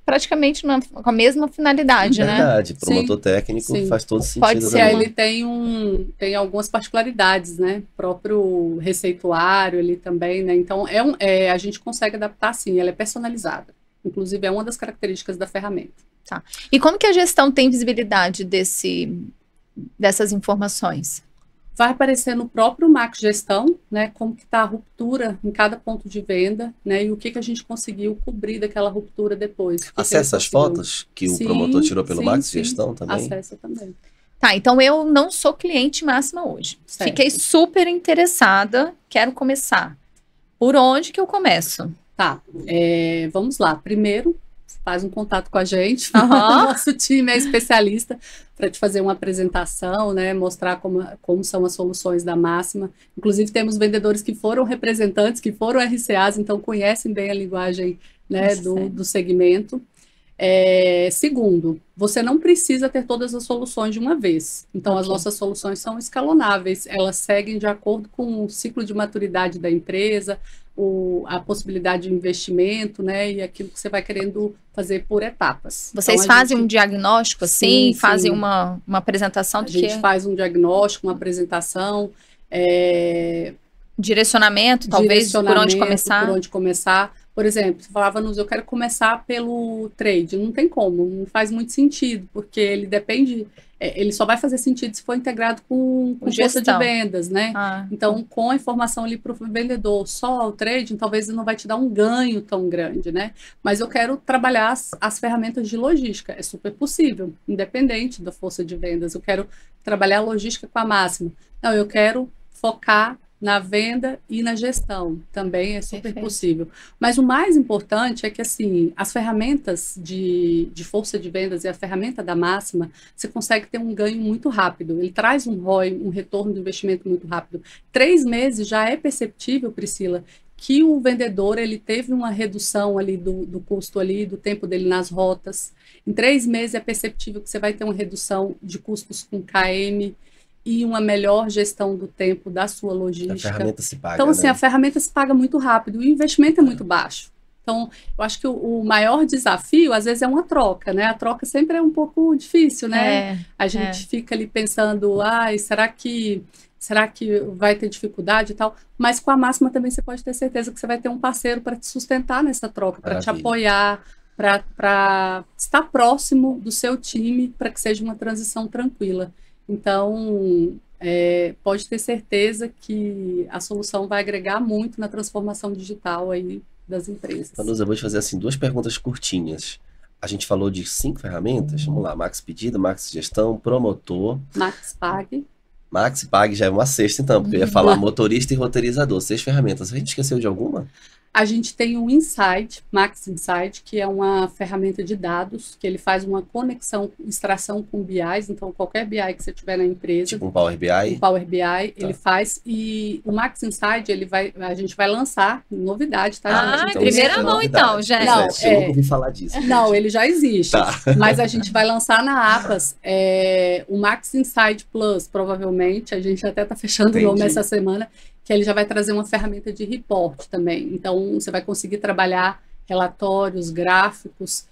praticamente com a mesma finalidade, né? Verdade, promotor técnico faz todo sentido. Pode ser, ele tem algumas particularidades, né? O próprio receituário ali também, né? Então, a gente consegue adaptar sim, ela é personalizada. Inclusive, é uma das características da ferramenta. Tá. E como que a gestão tem visibilidade dessas informações? Vai aparecer no próprio Max Gestão, né, como que está a ruptura em cada ponto de venda, né, e o que a gente conseguiu cobrir daquela ruptura depois. Acessa as fotos que o promotor tirou pelo Max Gestão também? Acessa também. Tá, então eu não sou cliente máxima hoje. Certo. Fiquei super interessada, quero começar. Por onde que eu começo? Tá, vamos lá. Primeiro, faz um contato com a gente. Nosso time é especialista para te fazer uma apresentação, né? Mostrar como são as soluções da Máxima. Inclusive, temos vendedores que foram representantes, que foram RCAs, então conhecem bem a linguagem, né, do segmento. Segundo, você não precisa ter todas as soluções de uma vez. Então, as nossas soluções são escalonáveis. Elas seguem de acordo com o ciclo de maturidade da empresa, a possibilidade de investimento, né, e aquilo que você vai querendo fazer por etapas. Vocês então, fazem um diagnóstico assim? Fazem uma apresentação? A gente faz um diagnóstico, uma apresentação. Direcionamento, talvez, por onde começar? Por onde começar. Por exemplo, você falava, eu quero começar pelo trade. Não tem como, não faz muito sentido, porque ele depende... ele só vai fazer sentido se for integrado com força de vendas, né? Então, com a informação ali para o vendedor, só o trading, talvez não vai te dar um ganho tão grande, né? Mas eu quero trabalhar as ferramentas de logística. É super possível, independente da força de vendas. Eu quero trabalhar a logística com a Máxima. Não, eu quero focar na venda e na gestão, também é super possível. Mas o mais importante é que, assim, as ferramentas de força de vendas e a ferramenta da Máxima, você consegue ter um ganho muito rápido. Ele traz um ROI, um retorno do investimento muito rápido. 3 meses já é perceptível, Priscila, que o vendedor ele teve uma redução ali do custo ali, do tempo dele nas rotas. Em 3 meses é perceptível que você vai ter uma redução de custos com KM, e uma melhor gestão do tempo da sua logística. A ferramenta se paga, então, assim, né? A ferramenta se paga muito rápido e o investimento é muito baixo. Então, eu acho que o maior desafio, às vezes, é uma troca, né? A troca sempre é um pouco difícil, né? A gente fica ali pensando, será que vai ter dificuldade e tal? Mas com a Máxima também você pode ter certeza que você vai ter um parceiro para te sustentar nessa troca, para te apoiar, para estar próximo do seu time, para que seja uma transição tranquila. Então, pode ter certeza que a solução vai agregar muito na transformação digital aí das empresas. Vanus, eu vou te fazer assim 2 perguntas curtinhas. A gente falou de 5 ferramentas. Vamos lá, Max Pedido, Max Gestão, Promotor. Max Pag. Max Pag já é uma 6ª, então, porque eu ia falar motorista e roteirizador. 6 ferramentas. A gente esqueceu de alguma? A gente tem o Insight, Max Insight, que é uma ferramenta de dados, que ele faz uma conexão, extração com BIs, então qualquer BI que você tiver na empresa. Tipo um Power BI? Um Power BI, ele faz, e o Max Insight, a gente vai lançar, novidade, tá? Então, primeira mão então, gente. Não, eu nunca ouvi falar disso. Não, ele já existe, mas a gente vai lançar na APAS o Max Insight Plus, provavelmente, a gente até tá fechando o nome essa semana, que ele já vai trazer uma ferramenta de report também. Então, você vai conseguir trabalhar relatórios, gráficos,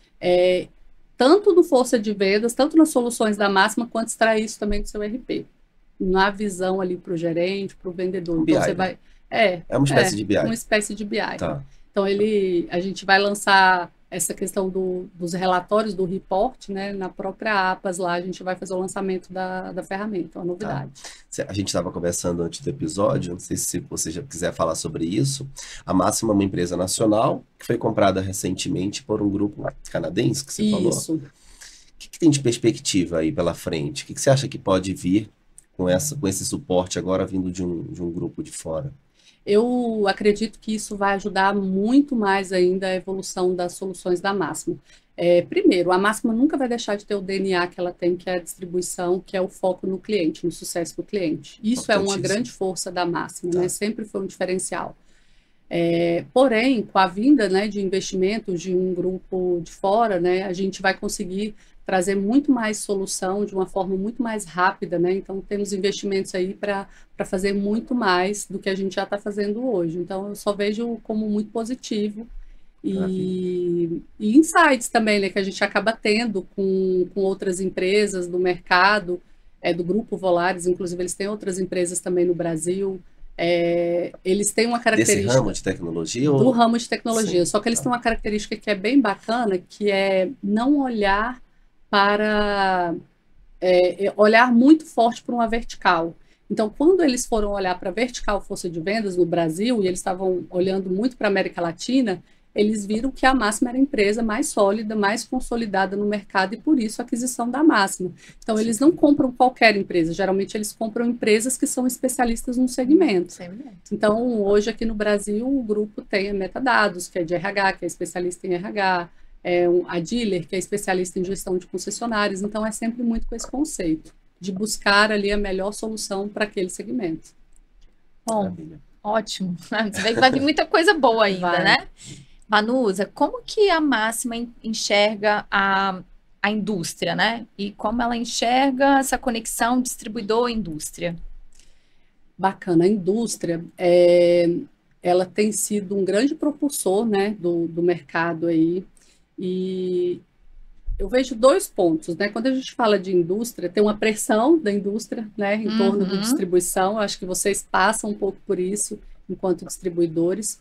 tanto no força de vendas, tanto nas soluções da Máxima, quanto extrair isso também do seu RP. na visão ali para o gerente, para o vendedor. BI, então você né? vai... É uma espécie de BI. Uma espécie de BI. Tá. Então, a gente vai lançar essa questão dos relatórios, do report, né? Na própria APAS lá, a gente vai fazer o lançamento da ferramenta, uma novidade. A gente estava conversando antes do episódio, não sei se você já quiser falar sobre isso. A Máxima é uma empresa nacional que foi comprada recentemente por um grupo canadense, que você falou. Isso. O que tem de perspectiva aí pela frente? O que você acha que pode vir com esse suporte agora vindo de um grupo de fora? Eu acredito que isso vai ajudar muito mais ainda a evolução das soluções da Máxima. Primeiro, a Máxima nunca vai deixar de ter o DNA que ela tem, que é a distribuição, que é o foco no cliente, no sucesso do cliente. Isso é uma grande força da Máxima, né? Sempre foi um diferencial. Porém, com a vinda, né, de investimentos de um grupo de fora, né, a gente vai conseguir trazer muito mais solução de uma forma muito mais rápida, né? Então, temos investimentos aí para fazer muito mais do que a gente já está fazendo hoje. Então, eu só vejo como muito positivo. E insights também, né, que a gente acaba tendo com outras empresas do mercado, do Grupo Volaris, inclusive eles têm outras empresas também no Brasil. Eles têm uma característica... Desse ramo de tecnologia? Do ramo de tecnologia. Sim, só que eles têm uma característica que é bem bacana, que é não olhar para... olhar muito forte para uma vertical. Então, quando eles foram olhar para a vertical força de vendas no Brasil, e eles estavam olhando muito para a América Latina, eles viram que a Máxima era a empresa mais sólida, mais consolidada no mercado, e por isso a aquisição da Máxima. Então, eles não compram qualquer empresa, geralmente eles compram empresas que são especialistas no segmento. Então, hoje aqui no Brasil, o grupo tem a Metadados, que é de RH, que é especialista em RH, a Dealer, que é especialista em gestão de concessionários. Então, é sempre muito com esse conceito de buscar ali a melhor solução para aquele segmento. Bom, maravilha. Ótimo. Você vê que vai vir muita coisa boa ainda, né? Vanusa, como que a Máxima enxerga a indústria, né? E como ela enxerga essa conexão distribuidor-indústria? Bacana. A indústria, ela tem sido um grande propulsor, né, do mercado aí. E eu vejo dois pontos, né? Quando a gente fala de indústria, tem uma pressão da indústria, né, em torno da distribuição. Eu acho que vocês passam um pouco por isso enquanto distribuidores.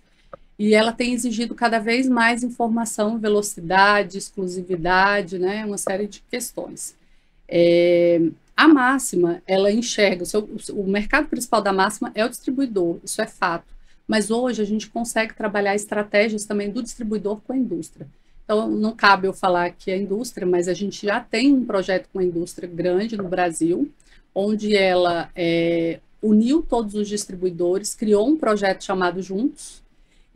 E ela tem exigido cada vez mais informação, velocidade, exclusividade, né? Uma série de questões. A Máxima, ela enxerga, o mercado principal da Máxima é o distribuidor, isso é fato. Mas hoje a gente consegue trabalhar estratégias também do distribuidor com a indústria. Então, não cabe eu falar que é a indústria, mas a gente já tem um projeto com a indústria grande no Brasil, onde ela uniu todos os distribuidores, criou um projeto chamado Juntos,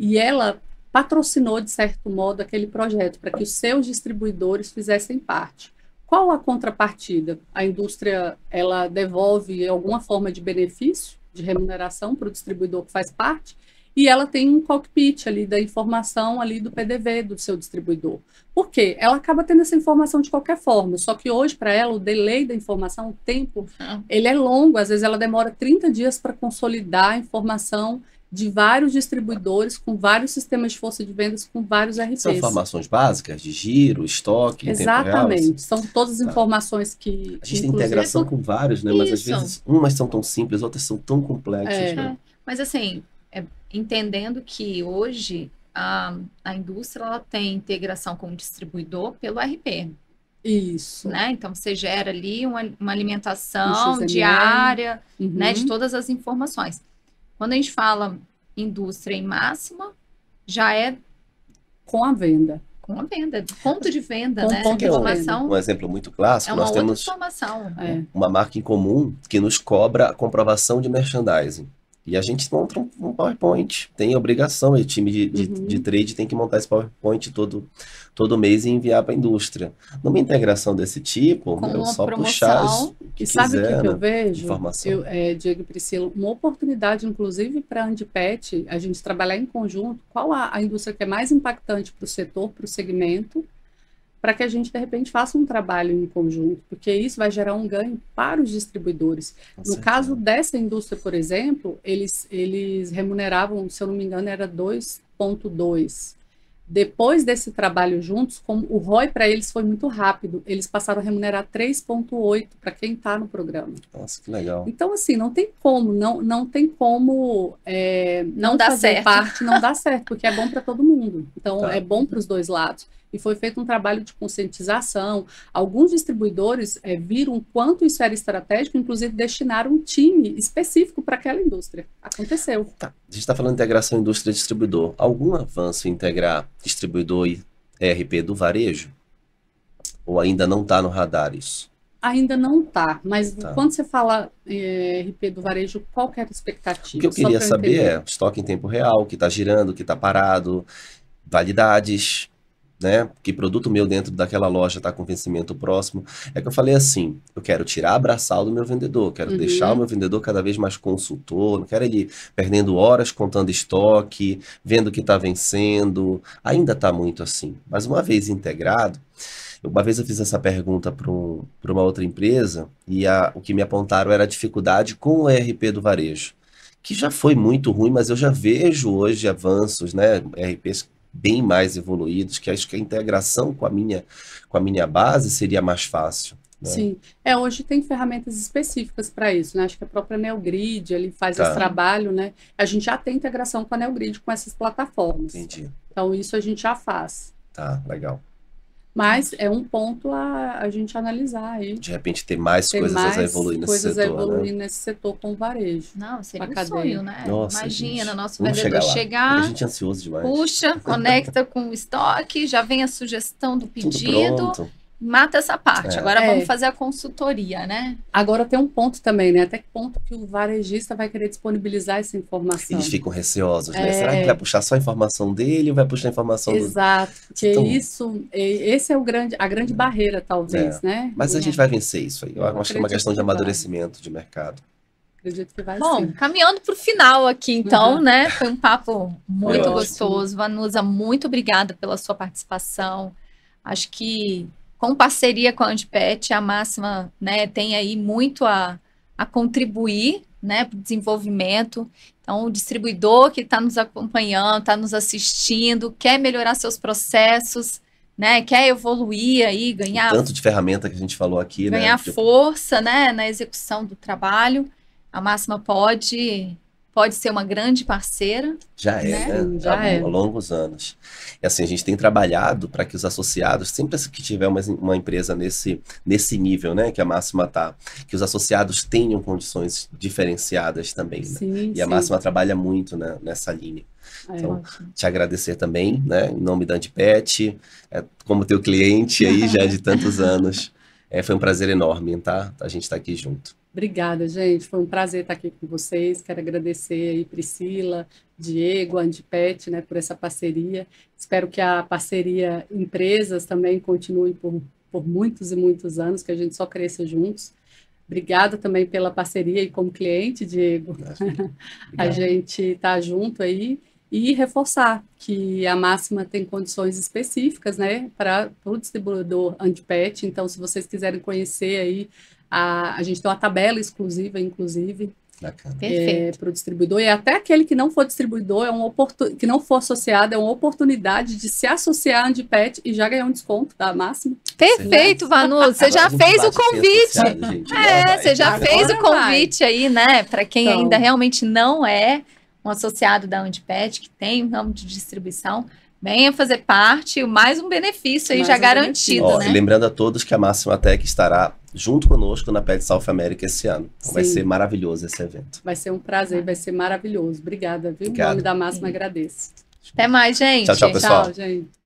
e ela patrocinou, de certo modo, aquele projeto para que os seus distribuidores fizessem parte. Qual a contrapartida? A indústria, ela devolve alguma forma de benefício, de remuneração para o distribuidor que faz parte, e ela tem um cockpit ali da informação ali do PDV do seu distribuidor. Por quê? Ela acaba tendo essa informação de qualquer forma, só que hoje para ela o delay da informação, o tempo, ele é longo, às vezes ela demora 30 dias para consolidar a informação de vários distribuidores, com vários sistemas de força de vendas, com vários RPs. São informações básicas de giro, estoque, exatamente, tempo real? São todas as informações que... A gente tem integração com vários, né? Mas às vezes umas são tão simples, outras são tão complexas. Né? Mas assim, entendendo que hoje a indústria ela tem integração com o distribuidor pelo RP. Isso. Né? Então, você gera ali uma alimentação diária, né, de todas as informações. Quando a gente fala indústria em Máxima, já é com a venda. Com a venda, ponto de venda, com né? Ponto informação. Um exemplo muito clássico, nós temos uma marca em comum que nos cobra a comprovação de merchandising. E a gente monta um PowerPoint, tem obrigação, o time de trade tem que montar esse PowerPoint todo mês e enviar para a indústria. Numa integração desse tipo, eu só puxar o que sabe quiser, o que eu vejo? Informação. Diego e Priscila, uma oportunidade, inclusive, para a Andipet, a gente trabalhar em conjunto, qual a indústria que é mais impactante para o setor, para o segmento, para que a gente, de repente, faça um trabalho em conjunto, porque isso vai gerar um ganho para os distribuidores. No caso dessa indústria, por exemplo, eles remuneravam, se eu não me engano, era 2,2 Depois desse trabalho juntos, como o ROI para eles foi muito rápido, eles passaram a remunerar 3,8 para quem está no programa. Nossa, que legal. Então, assim, não tem como, não tem como não dá fazer certo. parte, não dá certo, porque é bom para todo mundo. Então, Tá. é bom para os dois lados. E foi feito um trabalho de conscientização. Alguns distribuidores viram o quanto isso era estratégico, inclusive destinaram um time específico para aquela indústria. Aconteceu. Tá. A gente está falando de integração indústria-distribuidor. Algum avanço em integrar distribuidor e ERP do varejo? Ou ainda não está no radar isso? Ainda não está, mas Tá. quando você fala RP do varejo, qual que era a expectativa? O que eu Só queria pra eu saber entender. é estoque em tempo real, o que está girando, o que está parado, validades, né? Que produto meu dentro daquela loja está com vencimento próximo. É que eu falei assim, eu quero tirar a braçal do meu vendedor, quero deixar o meu vendedor cada vez mais consultor, não quero ele perdendo horas contando estoque, vendo o que está vencendo, ainda está muito assim. Mas uma vez integrado, uma vez eu fiz essa pergunta para uma outra empresa e o que me apontaram era a dificuldade com o ERP do varejo, que já foi muito ruim, mas eu já vejo hoje avanços, né, ERPs bem mais evoluídos, que acho que a integração com a minha base seria mais fácil, né? Sim, hoje tem ferramentas específicas para isso, né? Acho que a própria NeoGrid, ele faz Tá. esse trabalho, né? A gente já tem integração com a NeoGrid, com essas plataformas. Entendi. Então, isso a gente já faz. Tá, legal. Mas é um ponto a gente analisar aí. De repente ter mais Ter coisas a mais evoluir nesse coisas a setor, né? evoluir nesse setor com o varejo. Não, seria Pra um cadeia. sonho, né? Nossa, Imagina, gente. nosso Vamos vendedor chegar lá. chegar, A gente é ansioso demais. puxa, conecta com o estoque, já vem a sugestão do Tudo pedido, pronto. mata essa parte. Agora É. vamos fazer a consultoria, né? Agora tem um ponto também, né? Até que ponto que o varejista vai querer disponibilizar essa informação? Eles ficam receosos, né? É. Será que vai puxar só a informação dele ou vai puxar a informação do... Exato, porque Então- esse é a grande barreira, talvez, né? Mas a gente vai vencer isso aí. Eu acho que é uma acredito questão de que vai. amadurecimento de mercado. Acredito que vai Bom, sim. caminhando para o final aqui, então, Uhum. né? Foi um papo muito ótimo. gostoso. Vanusa, muito obrigada pela sua participação. Acho que com parceria com a Andipet, a Máxima, né, tem aí muito a contribuir, né, para o desenvolvimento. Então, o distribuidor que está nos acompanhando, está nos assistindo, quer melhorar seus processos, né, quer evoluir aí, ganhar Tanto de ferramenta que a gente falou aqui, né? ganhar De- força, né, na execução do trabalho. A Máxima pode ser uma grande parceira. Já é, Né? né? Já é. Há longos anos. E assim, a gente tem trabalhado para que os associados, sempre que tiver uma empresa nesse nível, né, que a Máxima tá, que os associados tenham condições diferenciadas também, né? Sim, E a sim. Máxima trabalha muito, né, nessa linha. É. Então, te agradecer também, né, em nome da Andipet, como teu cliente aí já de tantos anos. Foi um prazer enorme, tá? A gente tá aqui junto. Obrigada, gente. Foi um prazer estar aqui com vocês. Quero agradecer aí Priscila, Diego, Andipet, né, por essa parceria. Espero que a parceria empresas também continue por muitos e muitos anos, que a gente só cresça juntos. Obrigada também pela parceria e como cliente, Diego. A Obrigado. gente está junto aí e reforçar que a Máxima tem condições específicas, né, para o distribuidor Andipet. Então, se vocês quiserem conhecer aí, a gente tem uma tabela exclusiva, inclusive, Bacana. Perfeito. para o distribuidor, e até aquele que não for distribuidor, que não for associado, é uma oportunidade de se associar à Andipet e já ganhar um desconto da Máxima. Perfeito, Vanu. Você Agora já a gente fez o bate sem convite. associado, gente. Agora vai. Você já Agora fez o vai. convite aí, né? Para quem Então. ainda realmente não é um associado da Andipet, que tem um ramo de distribuição, venha fazer parte, mais um benefício aí Mais já um garantido, benefício. Ó, e né? lembrando a todos que a Máxima Tech estará junto conosco na Pet South America esse ano. Então vai Sim. ser maravilhoso esse evento. Vai ser um prazer, vai ser maravilhoso. Obrigada, viu? Em Obrigado. nome da Máxima, agradeço. Até mais, gente. Tchau, tchau, pessoal. Tchau, gente.